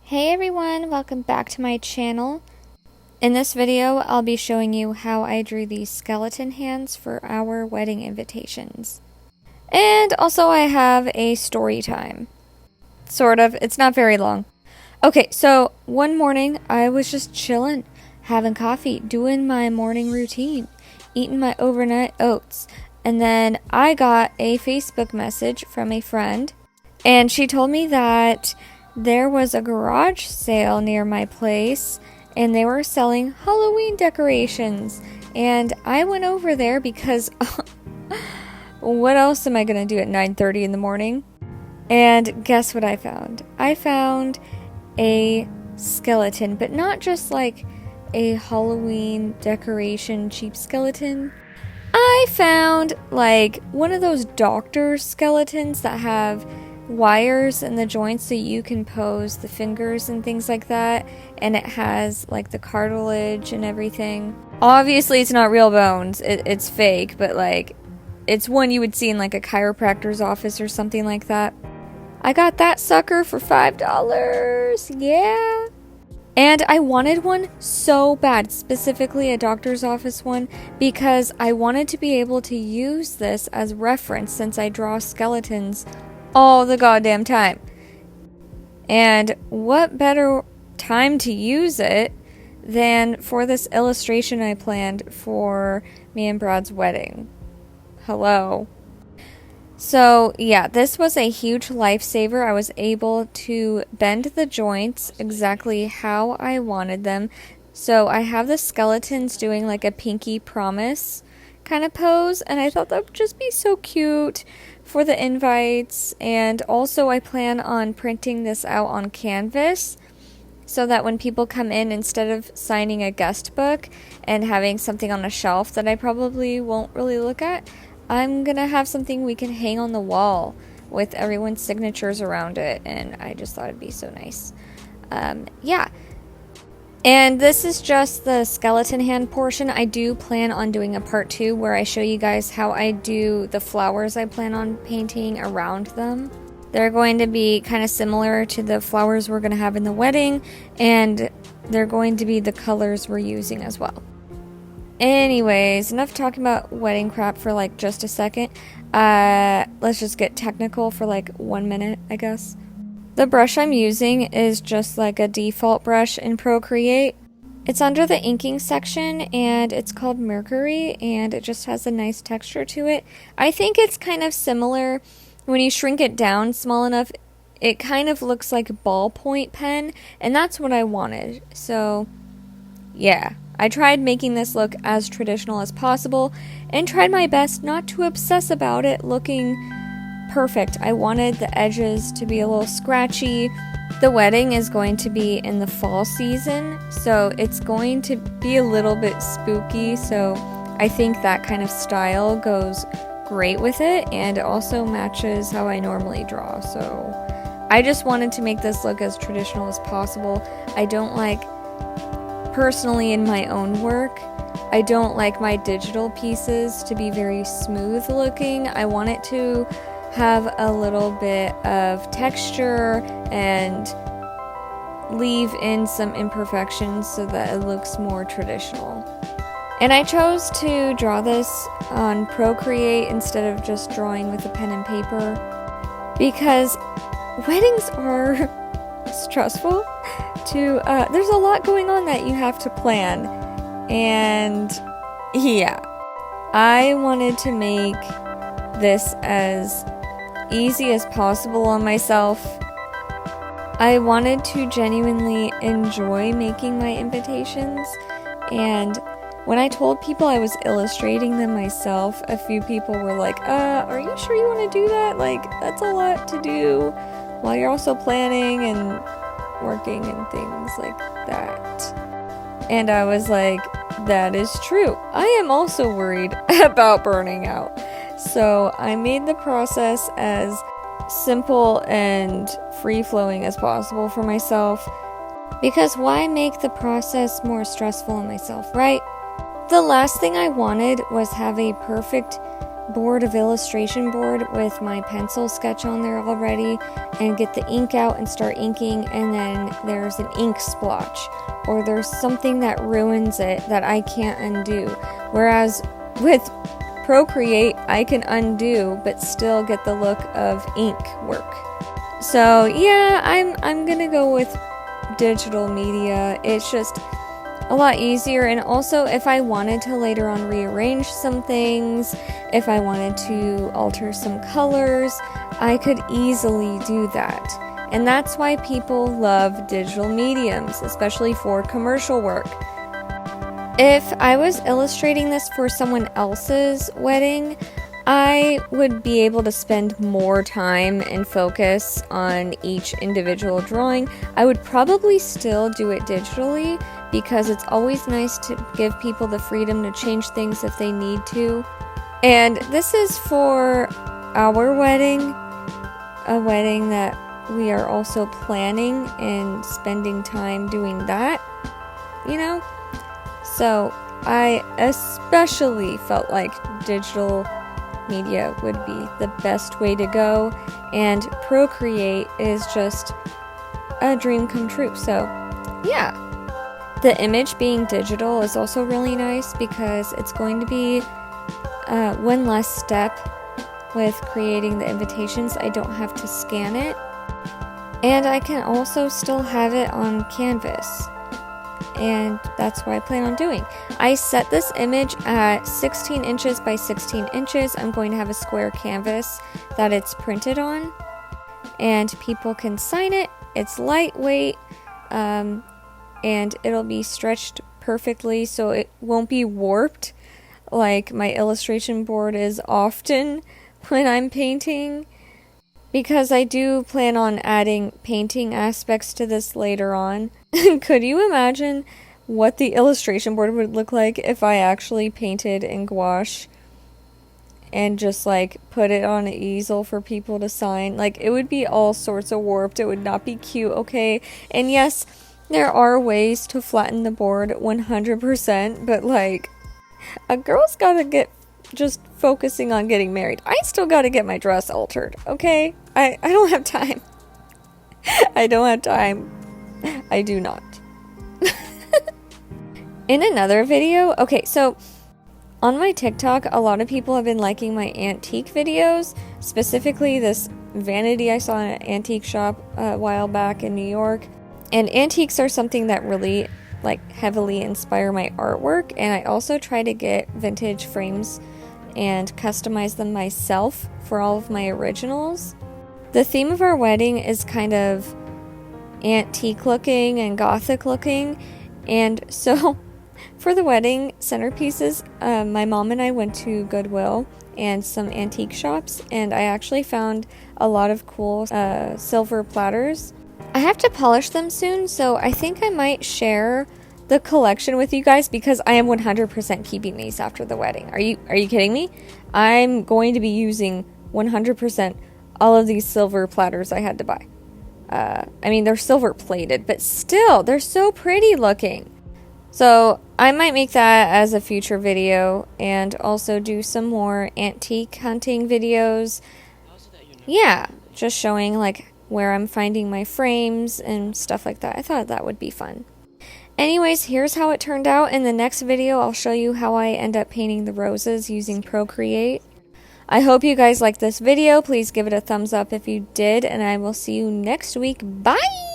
Hey everyone, welcome back to my channel. In this video, I'll be showing you how I drew these skeleton hands for our wedding invitations. And also I have a story time. Sort of, it's not very long. Okay, so one morning I was just chilling, having coffee, doing my morning routine, eating my overnight oats. And then I got a Facebook message from a friend, and she told me that there was a garage sale near my place and they were selling Halloween decorations. And I went over there because what else am I going to do at 9:30 in the morning? And guess what I found? I found a skeleton, but not just like a Halloween decoration cheap skeleton. I found like one of those doctor skeletons that have wires in the joints so you can pose the fingers and things like that, and it has like the cartilage and everything. Obviously it's not real bones, it's fake, but like it's one you would see in like a chiropractor's office or something like that. I got that sucker for $5. Yeah. And I wanted one so bad, specifically a doctor's office one, because I wanted to be able to use this as reference since I draw skeletons all the goddamn time. And what better time to use it than for this illustration I planned for me and Brad's wedding. Hello. So yeah, this was a huge lifesaver. I was able to bend the joints exactly how I wanted them. So I have the skeletons doing like a pinky promise kind of pose, and I thought that would just be so cute for the invites. And also I plan on printing this out on canvas so that when people come in, instead of signing a guest book and having something on a shelf that I probably won't really look at, I'm gonna have something we can hang on the wall with everyone's signatures around it, and I just thought it'd be so nice. Yeah. And this is just the skeleton hand portion. I do plan on doing a part 2 where I show you guys how I do the flowers I plan on painting around them. They're going to be kind of similar to the flowers we're going to have in the wedding, and they're going to be the colors we're using as well. Anyways, enough talking about wedding crap for like just a second. Let's just get technical for like 1 minute, I guess. The brush I'm using is just like a default brush in Procreate. It's under the inking section and it's called Mercury, and it just has a nice texture to it. I think it's kind of similar when you shrink it down small enough. It kind of looks like a ballpoint pen, and that's what I wanted. So yeah, I tried making this look as traditional as possible and tried my best not to obsess about it looking perfect. I wanted the edges to be a little scratchy. The wedding is going to be in the fall season, so it's going to be a little bit spooky, so I think that kind of style goes great with it, and it also matches how I normally draw. So I just wanted to make this look as traditional as possible. I don't like, personally in my own work, I don't like my digital pieces to be very smooth looking. I want it to have a little bit of texture and leave in some imperfections so that it looks more traditional. And I chose to draw this on Procreate instead of just drawing with a pen and paper because weddings are stressful. There's a lot going on that you have to plan, and yeah, I wanted to make this as easy as possible on myself. I wanted to genuinely enjoy making my invitations, and when I told people I was illustrating them myself, a few people were like, are you sure you want to do that? Like, that's a lot to do while you're also planning and working and things like that. And I was like, that is true. I am also worried about burning out. So I made the process as simple and free-flowing as possible for myself, because why make the process more stressful on myself, right? The last thing I wanted was have a perfect board of illustration board with my pencil sketch on there already and get the ink out and start inking, and then there's an ink splotch or there's something that ruins it that I can't undo. Whereas with Procreate, I can undo but still get the look of ink work. So yeah, I'm gonna go with digital media. It's just a lot easier, and also if I wanted to later on rearrange some things, if I wanted to alter some colors, I could easily do that. And that's why people love digital mediums, especially for commercial work. If I was illustrating this for someone else's wedding, I would be able to spend more time and focus on each individual drawing. I would probably still do it digitally because it's always nice to give people the freedom to change things if they need to. And this is for our wedding, a wedding that we are also planning and spending time doing that, you know? So I especially felt like digital media would be the best way to go, and Procreate is just a dream come true. So yeah, the image being digital is also really nice because it's going to be one less step with creating the invitations. I don't have to scan it, and I can also still have it on canvas, and that's what I plan on doing. I set this image at 16 inches by 16 inches. I'm going to have a square canvas that it's printed on, and people can sign it. It's lightweight, and it'll be stretched perfectly so it won't be warped like my illustration board is often when I'm painting, because I do plan on adding painting aspects to this later on. Could you imagine what the illustration board would look like if I actually painted in gouache and just like put it on an easel for people to sign? Like, it would be all sorts of warped. It would not be cute, okay? And yes, there are ways to flatten the board 100%, but like, a girl's gotta get just focusing on getting married. I still gotta get my dress altered, okay? I don't have time. I don't have time. I do not. In another video, okay, so on my TikTok, a lot of people have been liking my antique videos, specifically this vanity I saw in an antique shop a while back in New York. And antiques are something that really like heavily inspire my artwork, and I also try to get vintage frames and customize them myself for all of my originals. The theme of our wedding is kind of antique looking and gothic looking, and so for the wedding centerpieces, my mom and I went to Goodwill and some antique shops, and I actually found a lot of cool silver platters. I have to polish them soon, so I think I might share the collection with you guys because I am 100% keeping these after the wedding. Are you kidding me? I'm going to be using 100% all of these silver platters I had to buy. I mean, they're silver plated, but still, they're so pretty looking. So I might make that as a future video and also do some more antique hunting videos. Yeah, just showing like where I'm finding my frames and stuff like that. I thought that would be fun. Anyways, here's how it turned out. In the next video, I'll show you how I end up painting the roses using Procreate. I hope you guys liked this video. Please give it a thumbs up if you did, and I will see you next week. Bye!